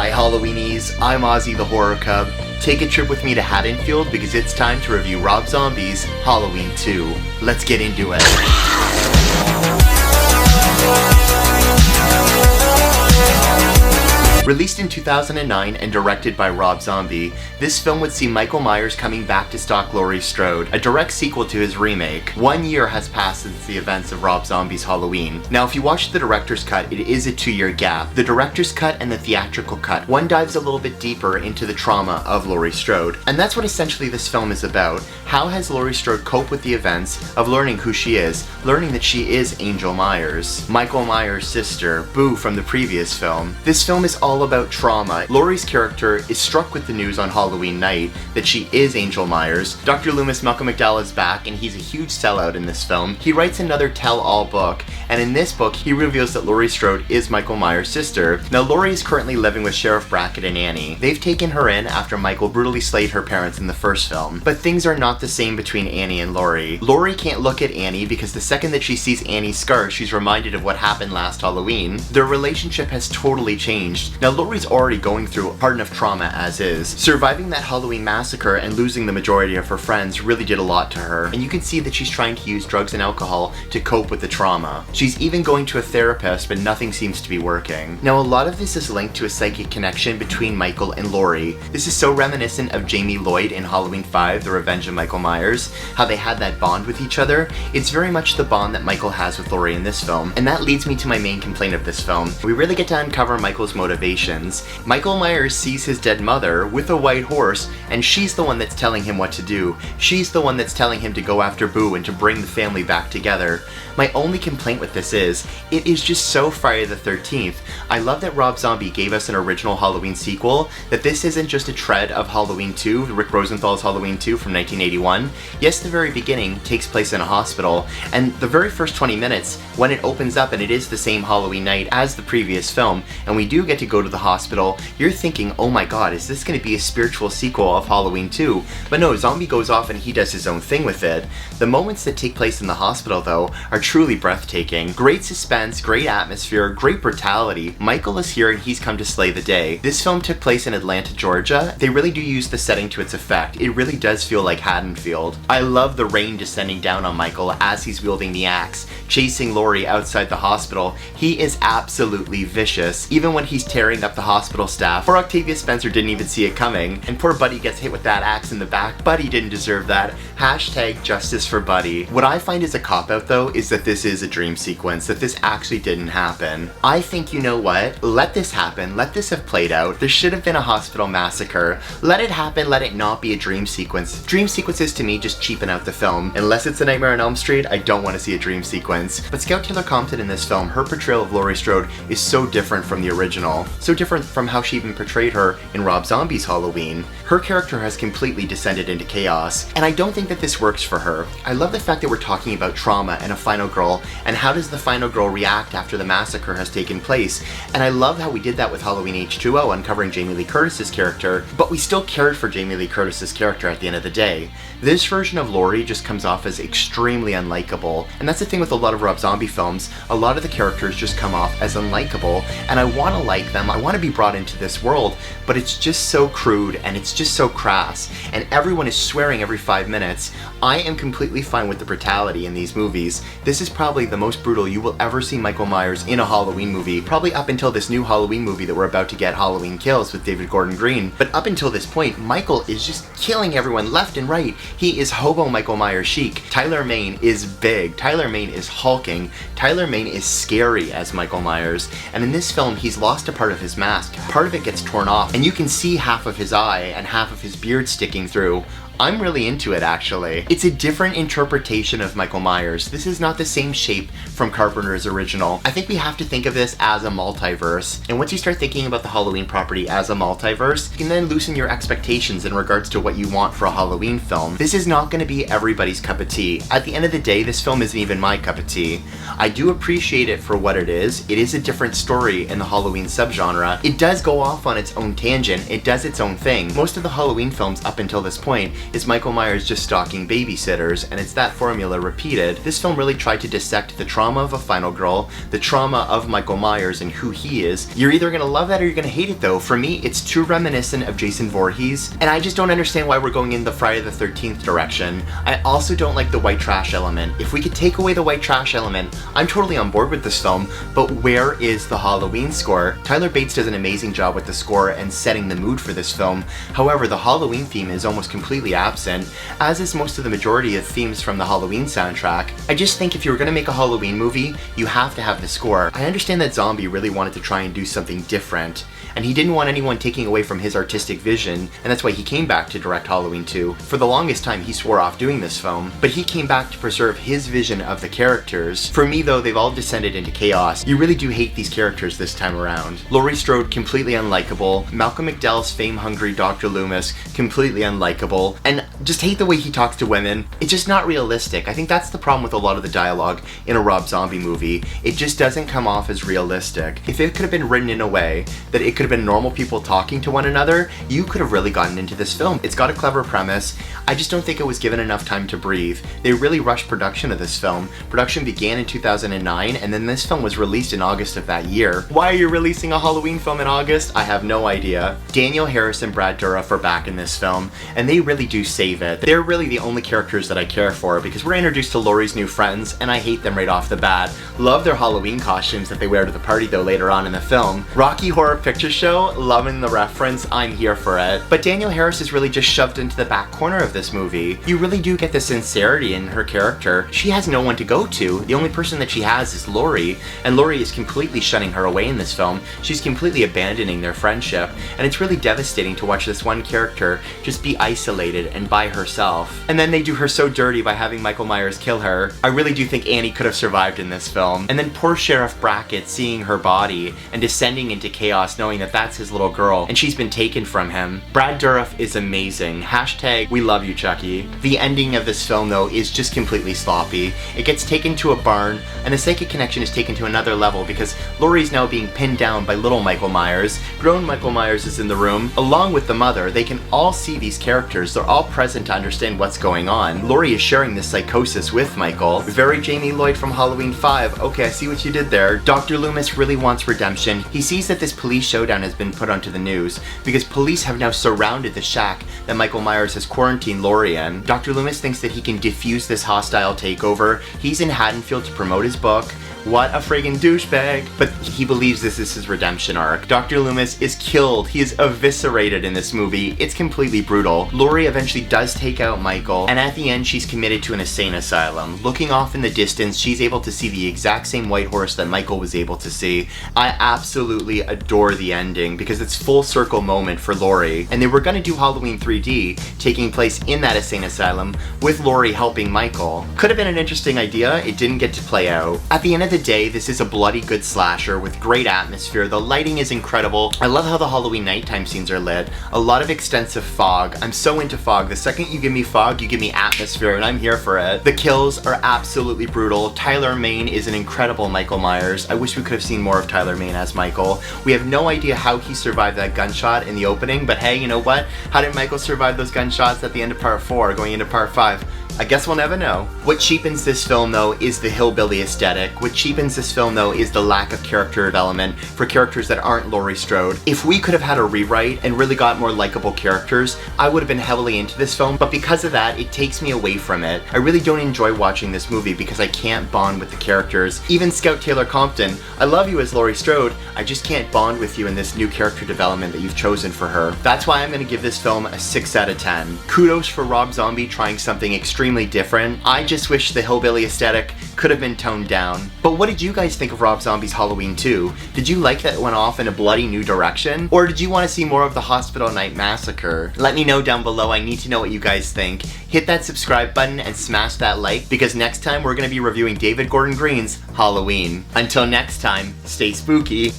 Hi Halloweenies, I'm Ozzy the Horror Cub. Take a trip with me to Haddonfield because it's time to review Rob Zombie's Halloween 2. Let's get into it. Released in 2009 and directed by Rob Zombie, this film would see Michael Myers coming back to stalk Laurie Strode, a direct sequel to his remake. 1 year has passed since the events of Rob Zombie's Halloween. Now if you watch the director's cut, it is a 2-year gap. The director's cut and the theatrical cut, one dives a little bit deeper into the trauma of Laurie Strode. And that's what essentially this film is about. How has Laurie Strode coped with the events of learning who she is, learning that she is Angel Myers, Michael Myers' sister, Boo from the previous film. This film is all about trauma. Laurie's character is struck with the news on Halloween night that she is Angel Myers. Dr. Loomis Malcolm McDowell is back and he's a huge sellout in this film. He writes another tell-all book, and in this book he reveals that Laurie Strode is Michael Myers' sister. Now Laurie is currently living with Sheriff Brackett and Annie. They've taken her in after Michael brutally slayed her parents in the first film. But things are not the same between Annie and Laurie. Laurie can't look at Annie because the second that she sees Annie's scar, she's reminded of what happened last Halloween. Their relationship has totally changed. Now Laurie's already going through hard enough trauma as is. Surviving that Halloween massacre and losing the majority of her friends really did a lot to her, and you can see that she's trying to use drugs and alcohol to cope with the trauma. She's even going to a therapist, but nothing seems to be working. Now a lot of this is linked to a psychic connection between Michael and Laurie. This is so reminiscent of Jamie Lloyd in Halloween 5, The Revenge of Michael Myers, how they had that bond with each other. It's very much the bond that Michael has with Laurie in this film, and that leads me to my main complaint of this film. We really get to uncover Michael's motivations. Michael Myers sees his dead mother with a white horse, and she's the one that's telling him what to do. She's the one that's telling him to go after Boo and to bring the family back together. My only complaint with this is, it is just so Friday the 13th. I love that Rob Zombie gave us an original Halloween sequel, that this isn't just a tread of Halloween 2, Rick Rosenthal's Halloween 2 from 1981. Yes, the very beginning takes place in a hospital, and the very first 20 minutes, when it opens up and it is the same Halloween night as the previous film, and we do get to go to the hospital, you're thinking, oh my god, is this going to be a spiritual sequel of Halloween 2? But no, Zombie goes off and he does his own thing with it. The moments that take place in the hospital, though, are truly breathtaking. Great suspense, great atmosphere, great brutality. Michael is here and he's come to slay the day. This film took place in Atlanta, Georgia. They really do use the setting to its effect. It really does feel like Haddonfield. I love the rain descending down on Michael as he's wielding the axe, chasing Laurie outside the hospital. He is absolutely vicious. Even when he's tearing up the hospital staff, poor Octavia Spencer didn't even see it coming, and poor Buddy gets hit with that axe in the back. Buddy didn't deserve that. Hashtag justice for Buddy. What I find is a cop-out though is that this is a dream sequence, that this actually didn't happen. I think, you know what? Let this happen. Let this have played out. There should have been a hospital massacre. Let it happen. Let it not be a dream sequence. Dream sequences to me just cheapen out the film. Unless it's A Nightmare on Elm Street, I don't want to see a dream sequence. But Scout Taylor Compton in this film, her portrayal of Laurie Strode is so different from the original. So different from how she even portrayed her in Rob Zombie's Halloween. Her character has completely descended into chaos, and I don't think that this works for her. I love the fact that we're talking about trauma and a final girl, and how does the final girl react after the massacre has taken place, and I love how we did that with Halloween H2O, uncovering Jamie Lee Curtis's character, but we still cared for Jamie Lee Curtis's character at the end of the day. This version of Laurie just comes off as extremely unlikable, and that's the thing with a lot of Rob Zombie films. A lot of the characters just come off as unlikable, and I want to like them, I want to be brought into this world, but it's just so crude and it's just so crass, and everyone is swearing every 5 minutes. I am completely fine with the brutality in these movies. This is probably the most brutal you will ever see Michael Myers in a Halloween movie, probably up until this new Halloween movie that we're about to get, Halloween Kills with David Gordon Green. But up until this point, Michael is just killing everyone left and right. He is hobo Michael Myers chic. Tyler Mane is big. Tyler Mane is hulking. Tyler Mane is scary as Michael Myers. And in this film, he's lost a part of his mask. Part of it gets torn off, and you can see half of his eye and half of his beard sticking through. I'm really into it, actually. It's a different interpretation of Michael Myers. This is not the same shape from Carpenter's original. I think we have to think of this as a multiverse. And once you start thinking about the Halloween property as a multiverse, you can then loosen your expectations in regards to what you want for a Halloween film. This is not going to be everybody's cup of tea. At the end of the day, this film isn't even my cup of tea. I do appreciate it for what it is. It is a different story in the Halloween subgenre. It does go off on its own tangent. It does its own thing. Most of the Halloween films up until this point is Michael Myers just stalking babysitters, and it's that formula repeated. This film really tried to dissect the trauma of a final girl, the trauma of Michael Myers and who he is. You're either gonna love that or you're gonna hate it though. For me, it's too reminiscent of Jason Voorhees, and I just don't understand why we're going in the Friday the 13th direction. I also don't like the white trash element. If we could take away the white trash element, I'm totally on board with this film, but where is the Halloween score? Tyler Bates does an amazing job with the score and setting the mood for this film. However, the Halloween theme is almost completely absent, as is most of the majority of themes from the Halloween soundtrack. I just think if you were gonna make a Halloween movie, you have to have the score. I understand that Zombie really wanted to try and do something different, and he didn't want anyone taking away from his artistic vision, and that's why he came back to direct Halloween 2. For the longest time, he swore off doing this film, but he came back to preserve his vision of the characters. For me though, they've all descended into chaos. You really do hate these characters this time around. Laurie Strode, completely unlikable. Malcolm McDowell's fame-hungry Dr. Loomis, completely unlikable. And just hate the way he talks to women. It's just not realistic. I think that's the problem with a lot of the dialogue in a Rob Zombie movie. It just doesn't come off as realistic. If it could have been written in a way that it could have been normal people talking to one another, you could have really gotten into this film. It's got a clever premise. I just don't think it was given enough time to breathe. They really rushed production of this film. Production began in 2009, and then this film was released in August of that year. Why are you releasing a Halloween film in August? I have no idea. Daniel Harris and Brad Dourif are back in this film, and they really do save it. They're really the only characters that I care for, because we're introduced to Laurie's new friends, and I hate them right off the bat. Love their Halloween costumes that they wear to the party though later on in the film. Rocky Horror Picture Show, loving the reference, I'm here for it. But Daniel Harris is really just shoved into the back corner of this movie. You really do get the sincerity in her character. She has no one to go to. The only person that she has is Laurie, and Laurie is completely shunning her away in this film. She's completely abandoning their friendship, and it's really devastating to watch this one character just be isolated and by herself. And then they do her so dirty by having Michael Myers kill her. I really do think Annie could have survived in this film. And then poor Sheriff Brackett seeing her body and descending into chaos knowing that that's his little girl and she's been taken from him. Brad Dourif is amazing. Hashtag we love you, Chucky. The ending of this film though is just completely sloppy. It gets taken to a barn, and the psychic connection is taken to another level because Laurie's now being pinned down by little Michael Myers. Grown Michael Myers is in the room, along with the mother. They can all see these characters. They're all present to understand what's going on. Laurie is sharing this psychosis with Michael. Very Jamie Lloyd from Halloween 5. Okay, I see what you did there. Dr. Loomis really wants redemption. He sees that this police showdown has been put onto the news because police have now surrounded the shack that Michael Myers has quarantined Laurie in. Dr. Loomis thinks that he can defuse this hostile takeover. He's in Haddonfield to promote his book. What a friggin' douchebag. But he believes this is his redemption arc. Dr. Loomis is killed. He is eviscerated in this movie. It's completely brutal. Laurie eventually does take out Michael, and at the end she's committed to an insane asylum. Looking off in the distance, she's able to see the exact same white horse that Michael was able to see. I absolutely adore the ending because it's full circle moment for Laurie. And they were gonna do Halloween 3D, taking place in that insane asylum, with Laurie helping Michael. Could have been an interesting idea. It didn't get to play out. At the end of the day, this is a bloody good slasher with great atmosphere. The lighting is incredible. I love how the Halloween nighttime scenes are lit. A lot of extensive fog. I'm so into fog. The second you give me fog, you give me atmosphere, and I'm here for it. The kills are absolutely brutal. Tyler Mane is an incredible Michael Myers. I wish we could have seen more of Tyler Mane as Michael. We have no idea how he survived that gunshot in the opening, but hey, you know what? How did Michael survive those gunshots at the end of part 4 going into part 5? I guess we'll never know. What cheapens this film though is the hillbilly aesthetic. What cheapens this film though is the lack of character development for characters that aren't Laurie Strode. If we could have had a rewrite and really got more likable characters, I would have been heavily into this film, but because of that, it takes me away from it. I really don't enjoy watching this movie because I can't bond with the characters. Even Scout Taylor Compton, I love you as Laurie Strode, I just can't bond with you in this new character development that you've chosen for her. That's why I'm gonna give this film a 6 out of 10. Kudos for Rob Zombie trying something extremely different. I just wish the hillbilly aesthetic could have been toned down. But what did you guys think of Rob Zombie's Halloween 2? Did you like that it went off in a bloody new direction? Or did you want to see more of the Hospital Night Massacre? Let me know down below. I need to know what you guys think. Hit that subscribe button and smash that like because next time we're going to be reviewing David Gordon Green's Halloween. Until next time, stay spooky.